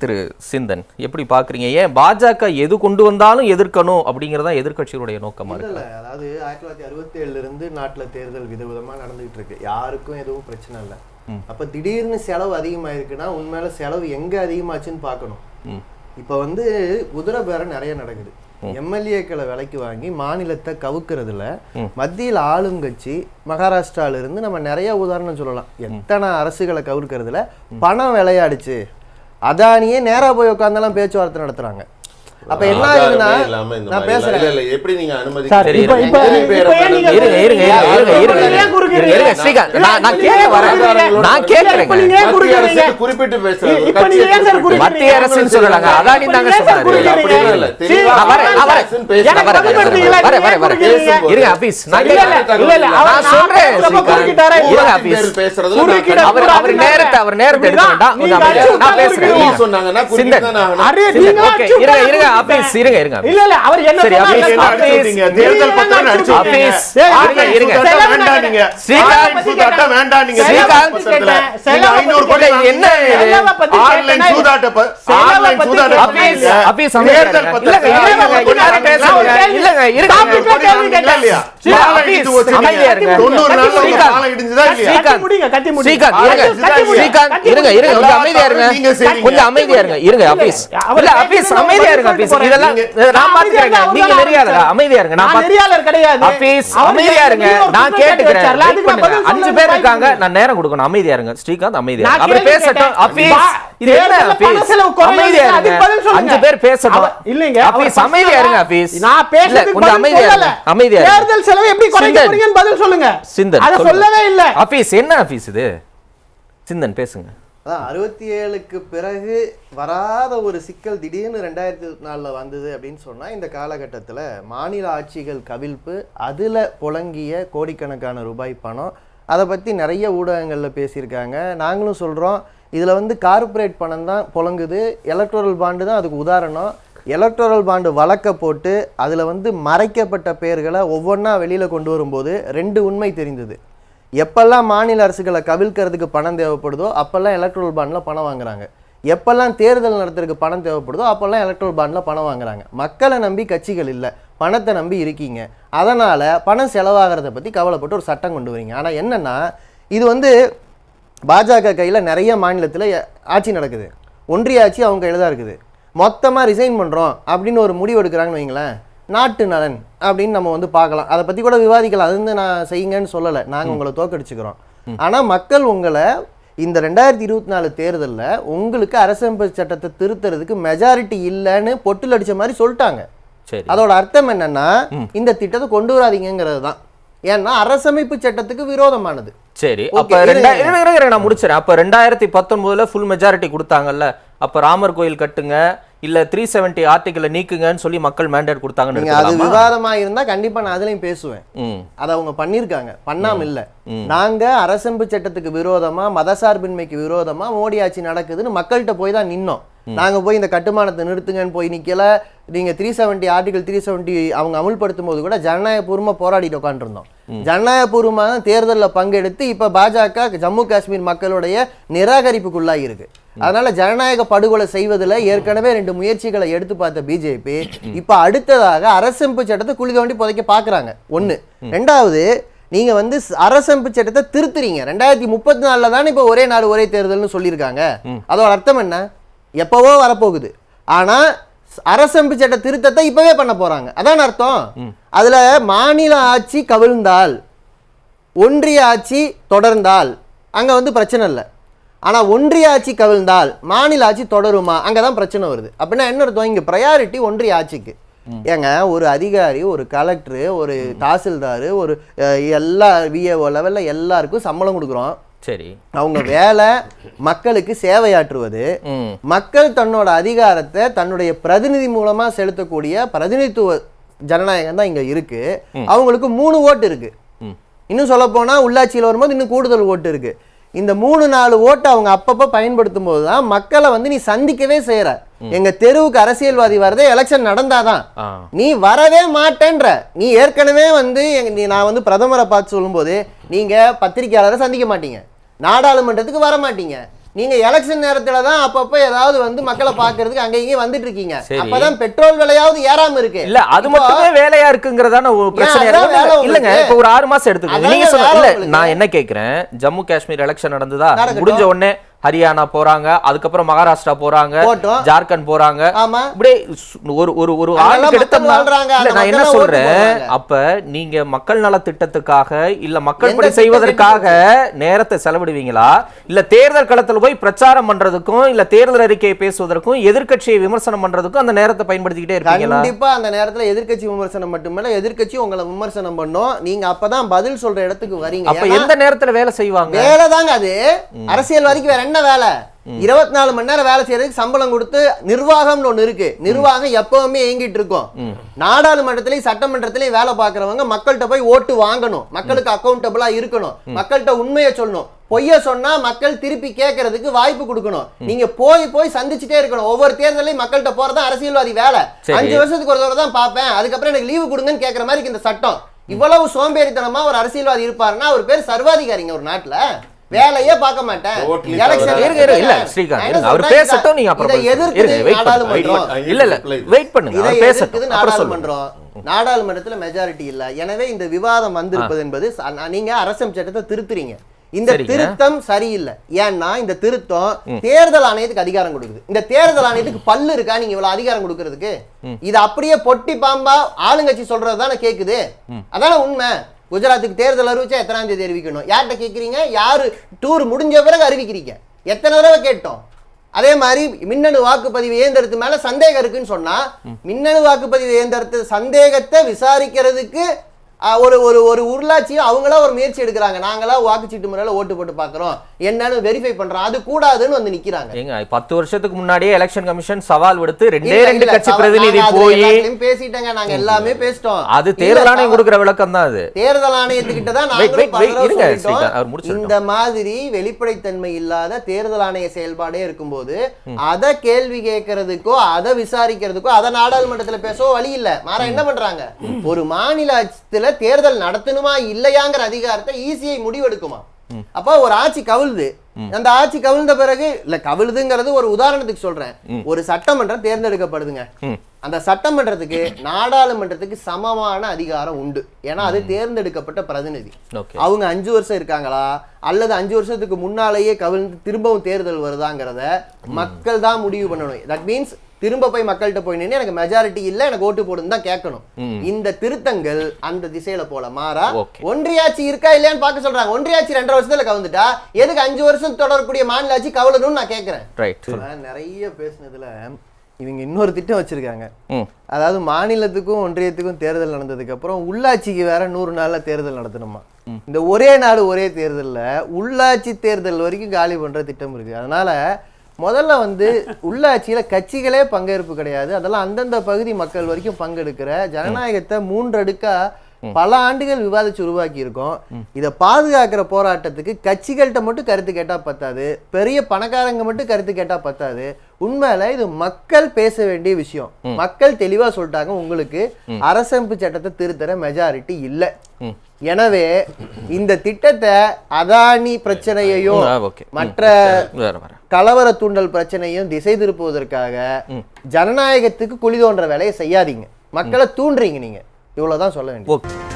திரு சிந்தன் எப்படி பாக்குறீங்க? ஏன் பாஜக எது கொண்டு வந்தாலும் எதிர்க்கணும் அப்படிங்கறதா எதிர்க்கட்சிகளுடைய நோக்கமா இருக்கு? அதாவது 1967 இருந்து நாட்டுல தேர்தல் விதவிதமா நடந்துகிட்டு இருக்கு, யாருக்கும் எதுவும் பிரச்சனை இல்லை. அப்ப திடீர்னு செலவு அதிகமாயிருக்குன்னா உண்மையில செலவு எங்க அதிகமாச்சுன்னு பார்க்கணும். இப்ப வந்து குதிரை பேரம் நிறைய நடக்குது. எம்எல்ஏக்களை விலைக்கு வாங்கி மாநிலத்தை கவுக்கிறதுல மத்தியில் ஆளுங்கட்சி மகாராஷ்டிரால இருந்து நம்ம நிறைய உதாரணம் சொல்லலாம். எத்தனை அரசுகளை கவுக்கிறதுல பணம் விளையாடுச்சு. அதானியே நேரா போய் உட்கார்ந்தெல்லாம் பேச்சுவார்த்தை நடத்துறாங்க. அப்ப என்ன ஆகுதுன்னா, நான் பேசுறேன், எப்படி நீங்க அனுமதி குறிப்பிட்டு பேசுறீங்க? மத்திய அரசுன்னு சொல்லலாங்க, அதானி தாங்க சொன்னாரு. சிந்தன் பேசுங்க. 67க்கு பிறகு வராத ஒரு சிக்கல் திடீர்னு 2024 வந்தது அப்படின்னு சொன்னா, இந்த காலகட்டத்தில் மாநில ஆட்சிகள் கவிழ்ப்பு, அதுல புழங்கிய கோடிக்கணக்கான ரூபாய் பணம், அதை பத்தி நிறைய ஊடகங்கள்ல பேசியிருக்காங்க. நாங்களும் சொல்றோம், இதுல வந்து கார்ப்பரேட் பணம் தான் புழங்குது. எலக்ட்ரல் பாண்டு தான் அதுக்கு உதாரணம். எலக்ட்ரல் பாண்டு வழக்க போட்டு அதுல வந்து மறைக்கப்பட்ட பெயர்களை ஒவ்வொன்றா வெளியில கொண்டு வரும்போது ரெண்டு உண்மை தெரிந்தது. எப்பெல்லாம் மாநில அரசுகளை கவிழ்க்கிறதுக்கு பணம் தேவைப்படுதோ அப்பெல்லாம் எலக்ட்ரல் பாண்டில் பணம் வாங்குறாங்க. எப்பெல்லாம் தேர்தல் நடத்துறதுக்கு பணம் தேவைப்படுதோ அப்பெல்லாம் எலக்ட்ரல் பாண்டில் பணம் வாங்குறாங்க. மக்களை நம்பி கட்சிகள் இல்லை, பணத்தை நம்பி இருக்கீங்க. அதனால் பணம் செலவாகிறத பற்றி கவலைப்பட்டு ஒரு சட்டம் கொண்டு வரீங்க. ஆனால் என்னென்னா, இது வந்து பாஜக கையில் நிறைய மாநிலத்தில் ஆட்சி நடக்குது. ஒன்றிய ஆட்சி அவங்க கையில் தான் இருக்குது. மொத்தமாக ரிசைன் பண்ணுறோம் அப்படின்னு ஒரு முடிவு எடுக்கிறாங்கன்னு வைங்களேன், நாட்டு நலன் அப்படின்னு நம்ம வந்து பார்க்கலாம். அதை பற்றி கூட விவாதிக்கலாம். அது வந்து நான் செய்யுங்கன்னு சொல்லலை, நாங்கள் உங்களை தோக்கடிச்சுக்கிறோம். ஆனால் மக்கள் உங்களை இந்த 2024 தேர்தலில் உங்களுக்கு அரசமைப்பு சட்டத்தை திருத்துறதுக்கு மெஜாரிட்டி இல்லைன்னு பொட்டில் அடித்த மாதிரி சொல்லிட்டாங்க. அதோட அர்த்தம் என்னன்னா, இந்த திட்டத்தை கொண்டு வராதீங்கிறது தான். ஏன்னா அரசமைப்பு சட்டத்துக்கு விரோதமானது. சரி, அப்ப நான் முடிச்சிடறேன். அப்ப 2019 ஃபுல் மெஜாரிட்டி கொடுத்தாங்கல்ல, அப்ப ராமர் கோயில் கட்டுங்க, இல்ல 370 ஆர்டிகிளை நீக்குங்கன்னு சொல்லி மக்கள் மேண்டேட் கொடுத்தாங்கன்னு. அது விவாதமா இருந்தா கண்டிப்பா நான் அதுலயும் பேசுவேன். அதை அவங்க பண்ணிருக்காங்க, பண்ணாம இல்ல. நாங்க அரசமைப்பு சட்டத்துக்கு விரோதமா, மதசார்பின்மைக்கு விரோதமா மோடி ஆட்சி நடக்குதுன்னு மக்கள்கிட்ட போய் தான் நின்னோம். நாங்க போய் இந்த கட்டுமானத்தை நிறுத்துங்கன்னு போய் நிக்கல. நீங்க 370 ஆர்டிகல் 370 அவங்க அமுல்படுத்தும் போது கூட ஜனநாயகபூர்வமா போராடிட்டு உட்காந்துருந்தோம். ஜனநாயகபூர்வமான தேர்தலில் பங்கெடுத்து இப்ப பாஜக ஜம்மு காஷ்மீர் மக்களுடைய நிராகரிப்புக்குள்ளாகி இருக்கு. அதனால ஜனநாயக படுகொலை செய்வதில் ஏற்கனவே 2 முயற்சிகளை எடுத்து பார்த்த பிஜேபி இப்ப அடுத்ததாக அரசமைப்பு சட்டத்தை குழி தோண்டி புதைக்க பாக்குறாங்க. ஒண்ணு. ரெண்டாவது, நீங்க வந்து அரசமைப்பு சட்டத்தை திருத்துறீங்க. 2034 தானே இப்ப ஒரே நாடு ஒரே தேர்தல்னு சொல்லியிருக்காங்க. அதோட அர்த்தம் என்ன? எப்பவோ வரப்போகுது. ஆனா அரசமைப்பு சட்ட திருத்தத்தை இப்பவே பண்ண போறாங்க. அதான் அர்த்தம். அதுல மாநில ஆட்சி கவிழ்ந்தால், ஒன்றிய ஆட்சி தொடர்ந்தால் அங்க வந்து பிரச்சனை இல்லை. ஆனா ஒன்றிய ஆட்சி கவிழ்ந்தால் மாநில ஆட்சி தொடருமா, அங்கதான் பிரச்சனை வருது. அப்படின்னா என்ன அர்த்தம்? இங்க ப்ரையாரிட்டி ஒன்றிய ஆட்சிக்கு. ஏங்க, ஒரு அதிகாரி, ஒரு கலெக்டர், ஒரு தாசில்தார், ஒரு எல்லா விஏஓ லெவல்ல எல்லாருக்கும் சம்பளம் கொடுக்குறோம். சரி, அவங்க வேலை மக்களுக்கு சேவையாற்றுவது. மக்கள் தன்னோட அதிகாரத்தை தன்னுடைய பிரதிநிதி மூலமா செலுத்தக்கூடிய பிரதிநிதித்துவ ஜனநாயகம் தான் இங்க இருக்கு. அவங்களுக்கு 3 ஓட்டு இருக்கு. இன்னும் சொல்ல போனா உள்ளாட்சியில் வரும்போது இன்னும் கூடுதல் ஓட்டு இருக்கு. இந்த 3-4 ஓட்டு அவங்க அப்பப்ப பயன்படுத்தும் போதுதான் மக்களை வந்து நீ சந்திக்கவே செய்யற. எங்க தெருவுக்கு அரசியல்வாதி வரதே எலெக்ஷன் நடந்தாதான். நீ வரவே மாட்டேன்ற. நீ ஏற்கனவே வந்து நான் வந்து பிரதமரை பார்த்து சொல்லும் போது நீங்க பத்திரிகையாளரை சந்திக்க மாட்டீங்க, நாடாளுமன்றத்துக்கு வர மாட்டீங்க, நீங்க எலெக்ஷன் நேரத்துல தான் அப்பப்ப ஏதாவது வந்து மக்களை பாக்குறதுக்கு அங்க இங்கே வந்துட்டு இருக்கீங்க. சரி. அப்பதான் பெட்ரோல் விலையாவது ஏறாம இருக்கு. இல்ல அது மட்டுமே வேலையா இருக்குங்கிறதான ஒரு பிரச்சனை இல்லங்க. இப்ப ஒரு 6 மாசம் எடுத்துக்கோங்க. நீங்க சொல்ல இல்ல, நான் என்ன கேக்குறேன், ஜம்மு காஷ்மீர் எலெக்ஷன் நடந்ததா, முடிஞ்ச உடனே ஹரியானா போறாங்க, அதுக்கப்புறம் மகாராஷ்டிரா போறாங்க, ஜார்க்கண்ட் போறாங்க. இப்படியே ஒரு ஆளுக்கு எடுத்தோம்னா நான் என்ன சொல்றேன், அப்ப நீங்க மக்கள் நல திட்டத்துக்காக இல்ல மக்கள் பணி செய்வதற்காக நேரத்தை செலவிடுவீங்களா, இல்ல தேர்தல் களத்துல போய் பிரச்சாரம் பண்றதுக்கும் இல்ல தேர்தல் அறிக்கையை பேசுவதற்கும் எதிர்க்கட்சியை விமர்சனம் பண்றதுக்கும் அந்த நேரத்தை பயன்படுத்திக்கிட்டே இருக்கீங்களா? கண்டிப்பா அந்த நேரத்துல எதிர்க்கட்சி விமர்சனம் மட்டுமல்ல, எதிர்க்கட்சி உங்களை விமர்சனம் பண்ணும். நீங்க அப்பதான் பதில் சொல்ற இடத்துக்கு வரீங்க. அப்ப எந்த நேரத்துல வேலை செய்வாங்க? வேலை தாங்க அது. அரசியல்வாதிக்கு வேற என்ன வேலை? 24 மணி நேரம் வேலை செய்யறதுக்கு சம்பளம் கொடுத்து நிர்வாகம்னு ஒண்ணு இருக்கு. நிர்வாகம் எப்பவுமே இயங்கிட்டு இருக்கும். நாடாளுமன்றத்திலையும் சட்டமன்றத்திலையும் வேலை பார்க்கறவங்க மக்கள்கிட்ட போய் ஓட்டு வாங்கணும், மக்களுக்கு அக்கௌண்டபிளா இருக்கணும், மக்கள்கிட்ட உண்மையை சொல்லணும். பொய்ய சொன்னா மக்கள் திருப்பி கேட்கறதுக்கு வாய்ப்பு கொடுக்கணும். நீங்க போய் சந்திச்சுட்டே இருக்கணும். ஒவ்வொரு தேர்தலையும் மக்கள்கிட்ட போறதா அரசியல்வாதி வேலை. 5 வருஷத்துக்கு ஒரு தடவை தான் பார்ப்பேன், அதுக்கப்புறம் எனக்கு லீவு கொடுங்கன்னு கேட்கற மாதிரி இந்த சட்டம். இவ்வளவு சோம்பேறித்தனமா ஒரு அரசியல்வாதி இருப்பாருன்னா அவர் பேர் சர்வாதிகாரிங்க. ஒரு நாட்டுல வேலையே பார்க்க மாட்டேன். நாடாளுமன்றத்துல மெஜாரிட்டி இல்ல. எனவே இந்த விவாதம் வந்திருப்பது என்பது நீங்க அரசியல் சட்டத்தை திருத்துறீங்க. இந்த திருத்தம் சரியில்லை. ஏன்னா இந்த திருத்தம் தேர்தல் ஆணையத்துக்கு அதிகாரம் கொடுக்குது. இந்த தேர்தல் ஆணையத்துக்கு பல்லு இருக்கா நீங்க இவ்வளவு அதிகாரம் கொடுக்கறதுக்கு? இது அப்படியே பொட்டி பாம்பா ஆளுங்கட்சி சொல்றதுதானே கேக்குது. அதான உண்மை. குஜராத்துக்கு தேர்தல் அறிவிச்சா எத்தனாம் தேதி அறிவிக்கணும்? யார்கிட்ட கேட்குறீங்க? யாரு டூர் முடிஞ்ச பிறகு அறிவிக்கிறீங்க? எத்தனை தடவை கேட்டோம்? அதே மாதிரி மின்னணு வாக்குப்பதிவு இயந்திரத்து மேல சந்தேகம் இருக்குன்னு சொன்னா மின்னணு வாக்குப்பதிவு இயந்திரத்து சந்தேகத்தை விசாரிக்கிறதுக்கு ஒரு உள்ளாட்சியும் அவங்களா ஒரு முயற்சி எடுக்கிறாங்க. நாங்களா வாக்குச்சீட்டு முறையில ஓட்டு போட்டு பாக்குறோம், என்னன்னு வெரிஃபை பண்றோம், அது கூடாதுன்னு வந்து நிக்கிறாங்க. 10 வருஷத்துக்கு முன்னாடியே எலெக்ஷன் கமிஷன் சவால் விடுத்து 2 கட்சி பிரதிநிதி போய் பேசிட்டாங்க. நாங்க எல்லாமே பேசிட்டோம். அது தேர்தல் ஆணையம் கொடுக்கிற விளக்கம் தான். அது தேர்தல் ஆணையத்துக்கிட்ட தான் இந்த மாதிரி வெளிப்படைத்தன்மை இல்லாத தேர்தல் ஆணைய செயல்பாடே இருக்கும்போது அதை கேள்வி கேட்கறதுக்கோ அதை விசாரிக்கிறதுக்கோ அதை நாடாளுமன்றத்துல பேசவோ வழி இல்ல. மாற என்ன பண்றாங்க? ஒரு மாநில தேர்தல் நடத்தணுமா இல்லையாங்கிற அதிகாரத்தை ஈஸியை முடிவெடுக்குமா? அப்ப ஒரு ஆட்சி கவிழ்து, அந்த ஆட்சி கவிழ்ந்த பிறகு இல்ல கவிழ்துங்கிறது ஒரு உதாரணத்துக்கு சொல்றேன். ஒரு சட்டமன்றம் தேர்ந்தெடுக்கப்படுதுங்க. அந்த சட்டமன்றத்துக்கு நாடாளுமன்றத்துக்கு சமமான அதிகாரம் உண்டு. ஏன்னா அது தேர்ந்தெடுக்கப்பட்ட பிரதிநிதி. அவங்க 5 வருஷம் இருக்காங்களா அல்லது 5 வருஷத்துக்கு முன்னாலேயே கவிழ்ந்து திரும்பவும் தேர்தல் வருதாங்கிறத மக்கள் தான் முடிவு பண்ணணும். தட் மீன்ஸ் திரும்ப போய் மக்கள்கிட்ட போய் நின்று எனக்கு மெஜாரிட்டி இல்ல எனக்கு ஓட்டு போடுன்னு தான் கேட்கணும். இந்த திருத்தங்கள் அந்த திசையில போல மாறா ஒன்றியாட்சி இருக்கா இல்லையான்னு பார்க்க சொல்றாங்க. ஒன்றியாட்சி 2.5 வருஷத்துல கவுந்துட்டா எதுக்கு 5 வருஷம் தொடரக்கூடிய மாநில ஆட்சி கவலணும்னு நான் கேட்கிறேன். நிறைய பேசுனதுல இவங்க இன்னொரு திட்டம் வச்சிருக்காங்க. அதாவது மாநிலத்துக்கும் ஒன்றியத்துக்கும் தேர்தல் நடந்ததுக்கு அப்புறம் உள்ளாட்சிக்கு வேற 100 நாள்ல தேர்தல் நடத்தணுமா? இந்த ஒரே நாடு ஒரே தேர்தல்ல உள்ளாட்சி தேர்தல் வரைக்கும் காலி பண்ற திட்டம் இருக்கு. அதனால முதல்ல வந்து உள்ளாட்சியில கட்சிகளே பங்கேற்பு கிடையாது. அதெல்லாம் அந்தந்த பகுதி மக்கள் வரைக்கும் பங்கெடுக்கிற ஜனநாயகத்தை 3 அடுக்கா பல ஆண்டுகள் விவாதிச்சு உருவாக்கி இருக்கோம். இதை பாதுகாக்கிற போராட்டத்துக்கு கட்சிகள்கிட்ட மட்டும் கருத்து கேட்டா பத்தாது, பெரிய பணக்காரங்க மட்டும் கருத்து கேட்டா பத்தாது. உண்மையில இது மக்கள் பேச வேண்டிய விஷயம். மக்கள் தெளிவா சொல்லிட்டாங்க, உங்களுக்கு அரசமைப்பு சட்டத்தை திருத்தற மெஜாரிட்டி இல்லை. எனவே இந்த திட்டத்தை அதானி பிரச்சனையையும் மற்ற கலவர தூண்டல் பிரச்சனையும் திசை திருப்புவதற்காக ஜனநாயகத்துக்கு குழி தோன்ற வேலையை செய்யாதீங்க. மக்களை தூண்டுறீங்க. நீங்க இவ்வளவுதான் சொல்ல வேண்டியது.